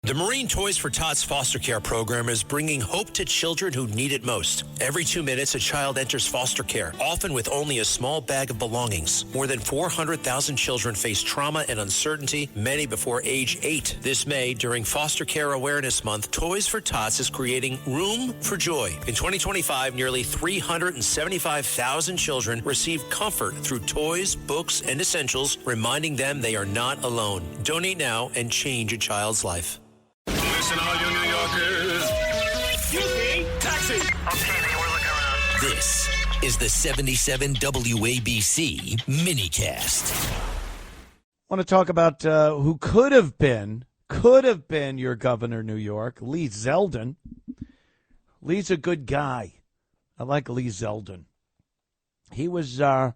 The Marine Toys for Tots foster care program is bringing hope to children who need it most. Every 2 minutes, a child enters foster care, often with only a small bag of belongings. More than 400,000 children face trauma and uncertainty, many before age 8. This May, during Foster Care Awareness Month, Toys for Tots is creating Room for Joy. In 2025, nearly 375,000 children received comfort through toys, books, and essentials, reminding them they are not alone. Donate now and change a child's life. Listen, all you New Yorkers. Excuse me, taxi. Okay, they were looking around. This is the 77 WABC minicast. I want to talk about who could have been your governor of New York, Lee Zeldin. Lee's a good guy. I like Lee Zeldin. He was on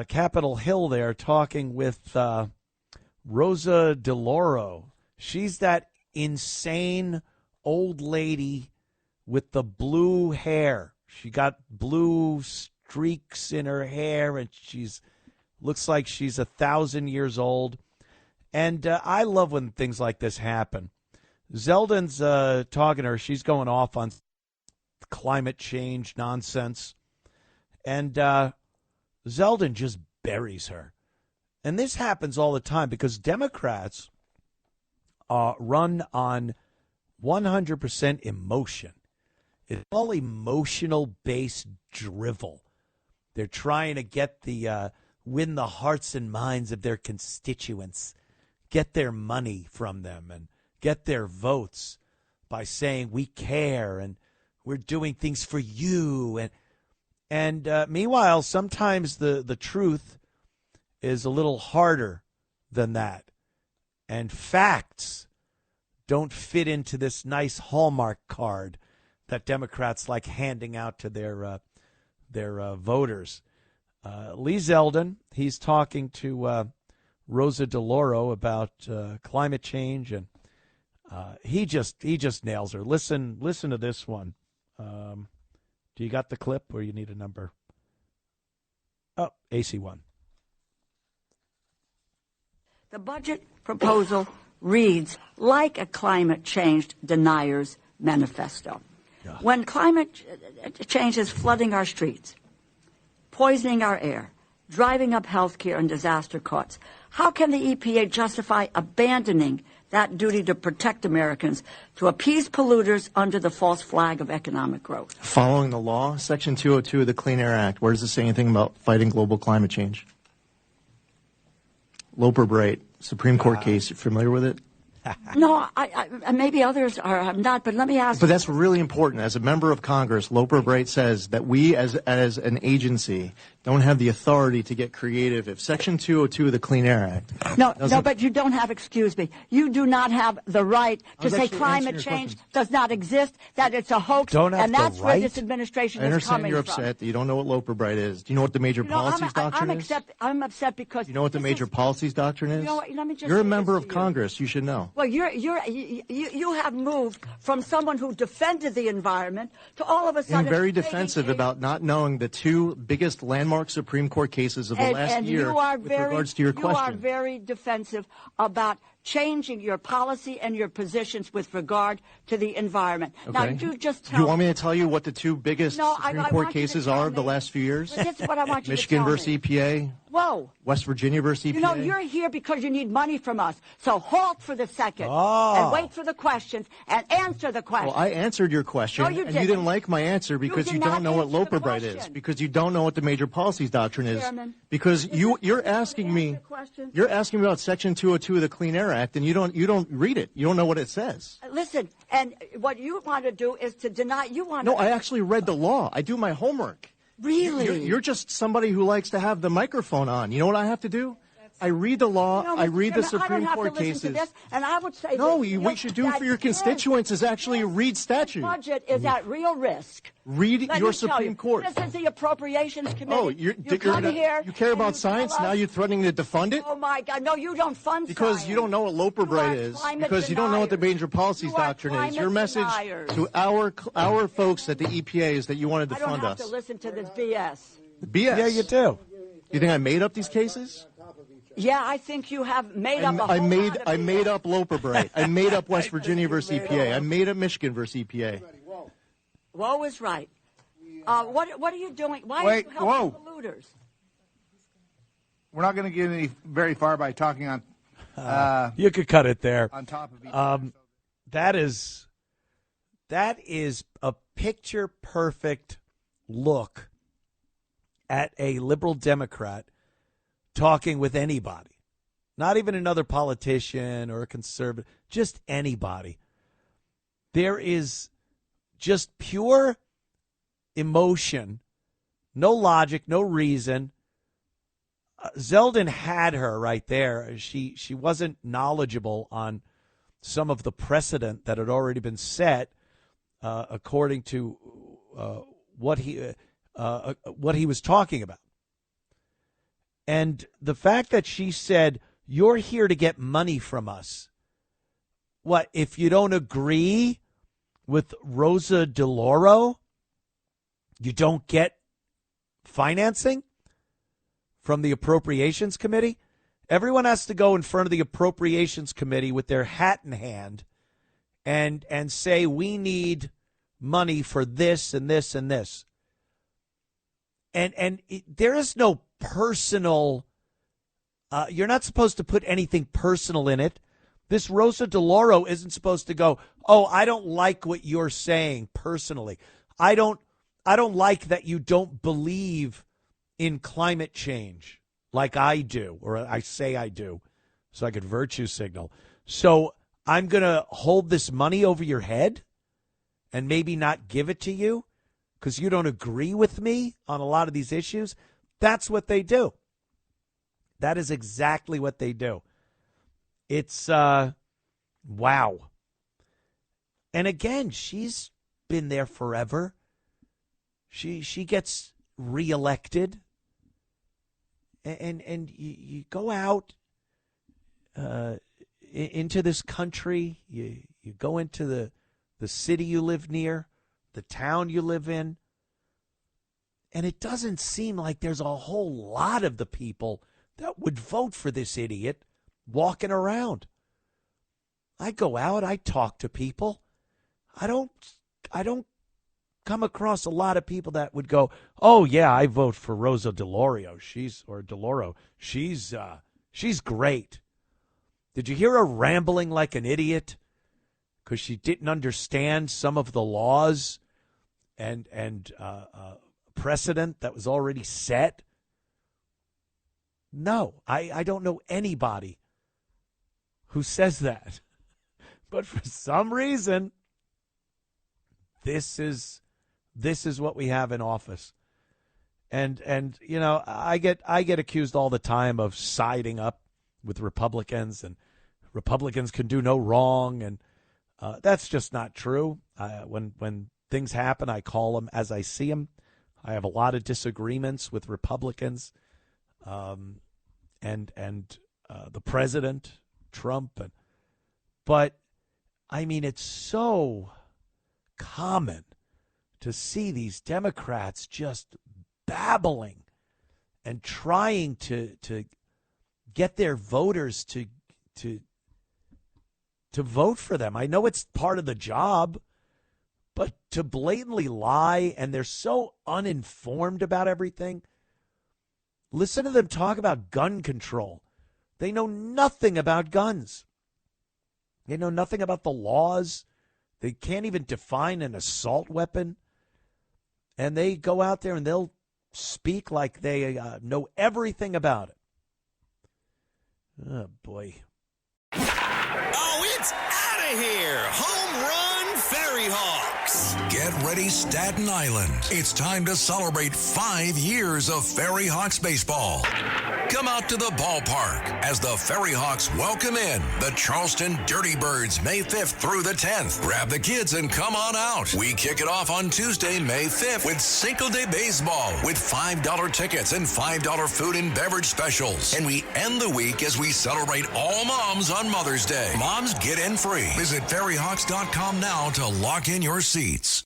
Capitol Hill there talking with Rosa DeLauro. She's that insane old lady with the blue hair. She got blue streaks in her hair, and looks like she's 1,000 years old. And I love when things like this happen. Zeldin's talking to her. She's going off on climate change nonsense. And Zeldin just buries her. And this happens all the time because Democrats run on 100% emotion. It's all emotional-based drivel. They're trying to get win the hearts and minds of their constituents, get their money from them, and get their votes by saying we care and we're doing things for you. And meanwhile, sometimes the truth is a little harder than that. And facts don't fit into this nice Hallmark card that Democrats like handing out to their voters. Lee Zeldin, he's talking to Rosa DeLauro about climate change, and he just nails her. Listen to this one. Do you got the clip, or you need a number? Oh, AC1. The budget proposal reads like a climate change denier's manifesto. Yeah. When climate change is flooding our streets, poisoning our air, driving up health care and disaster costs, how can the EPA justify abandoning that duty to protect Americans to appease polluters under the false flag of economic growth? Following the law, Section 202 of the Clean Air Act, where does it say anything about fighting global climate change? Loper Bright, Supreme Court case. You familiar with it? No, I maybe others are not, but let me ask. But that's really important. As a member of Congress, Loper Bright says that we as an agency don't have the authority to get creative. If Section 202 of the Clean Air Act... No, but you don't have, excuse me, you do not have the right to say climate change does not exist, that it's a hoax, and that's where this administration is coming from. I understand you're upset that you don't know what Loper Bright is. Do you know what the major policies doctrine is? I'm upset because... You know what the major policies doctrine is? You know what, let me just You're a member of Congress. You should know. Well, you have moved from someone who defended the environment to all of a sudden... Being very defensive about not knowing the two biggest landmark Supreme Court cases of the last year with regards to your question. You are very defensive about changing your policy and your positions with regard to the environment. Okay. Now, you just tell me. You want me to tell you what the two biggest Supreme Court cases are of the last few years? Well, this is what I want you Michigan to tell versus me. EPA. Whoa. West Virginia versus EPA. You know, you're here because you need money from us. So halt for the second and wait for the questions and answer the questions. Well, I answered your question, and you didn't like my answer because you don't know what Loper Bright is, because you don't know what the major policies doctrine is, because you're asking me about Section 202 of the Clean Air Act, and you don't read it. You don't know what it says. Listen, and what you want to do is to deny. No, I actually read the law. I do my homework. Really? You're just somebody who likes to have the microphone on. You know what I have to do? I read the law. I read the Supreme Court cases. And I would say what you should do for your constituents is actually read statute. The budget is at real risk. Read your Supreme Court. This is the Appropriations Committee. Oh, you care about science? Now you're threatening to defund it? Oh, my God. No, you don't fund because science. You don't know what Loper Bright is. Because you don't know what the major policies doctrine is. Your message to our folks at the EPA is that you want to defund us. I don't have to listen to this BS. BS? Yeah, you do. You think I made up these cases? Yeah, I think you have made up a whole I lot of made BS. up Loper Bright. I made up West Virginia versus EPA. I made up Michigan versus EPA. Woe is right. What are you doing? Why are you helping polluters? We're not going to get any very far by talking on. You could cut it there. On top of each other. That is a picture perfect look at a liberal Democrat talking with anybody, not even another politician or a conservative, just anybody. There is just pure emotion, no logic, no reason. Zeldin had her right there. She wasn't knowledgeable on some of the precedent that had already been set according to what he was talking about. And the fact that she said, "You're here to get money from us." What, if you don't agree with Rosa DeLauro, you don't get financing from the Appropriations Committee? Everyone has to go in front of the Appropriations Committee with their hat in hand and say, we need money for this and this and this. And there is no personal, you're not supposed to put anything personal in it. This Rosa DeLauro isn't supposed to go, oh, I don't like what you're saying personally. I don't like that you don't believe in climate change like I do, or I say I do, so I could virtue signal. So I'm going to hold this money over your head and maybe not give it to you because you don't agree with me on a lot of these issues. That's what they do. That is exactly what they do. It's, wow. And again, she's been there forever. She gets reelected. And you go out into this country, you go into the city you live near, the town you live in, and it doesn't seem like there's a whole lot of the people that would vote for this idiot walking around. I go out, I talk to people. I don't come across a lot of people that would go, oh yeah, I vote for Rosa DeLauro. She's great. Did you hear her rambling like an idiot because she didn't understand some of the laws and precedent that was already set? No, I don't know anybody who says that. But for some reason, this is what we have in office. And you know, I get accused all the time of siding up with Republicans, and Republicans can do no wrong, and that's just not true. When things happen, I call them as I see them. I have a lot of disagreements with Republicans, and the president, Trump, but I mean, it's so common to see these Democrats just babbling and trying to get their voters to vote for them. I know it's part of the job, but to blatantly lie, and they're so uninformed about everything. Listen to them talk about gun control. They know nothing about guns. They know nothing about the laws. They can't even define an assault weapon. And they go out there and they'll speak like they know everything about it. Oh, boy. Oh, it's out of here. Home run Ferry Hawks. Get ready, Staten Island. It's time to celebrate 5 years of Ferry Hawks baseball. Come out to the ballpark as the Ferry Hawks welcome in the Charleston Dirty Birds May 5th through the 10th. Grab the kids and come on out. We kick it off on Tuesday, May 5th with Cinco de Baseball with $5 tickets and $5 food and beverage specials. And we end the week as we celebrate all moms on Mother's Day. Moms get in free. Visit ferryhawks.com now to lock in your seats.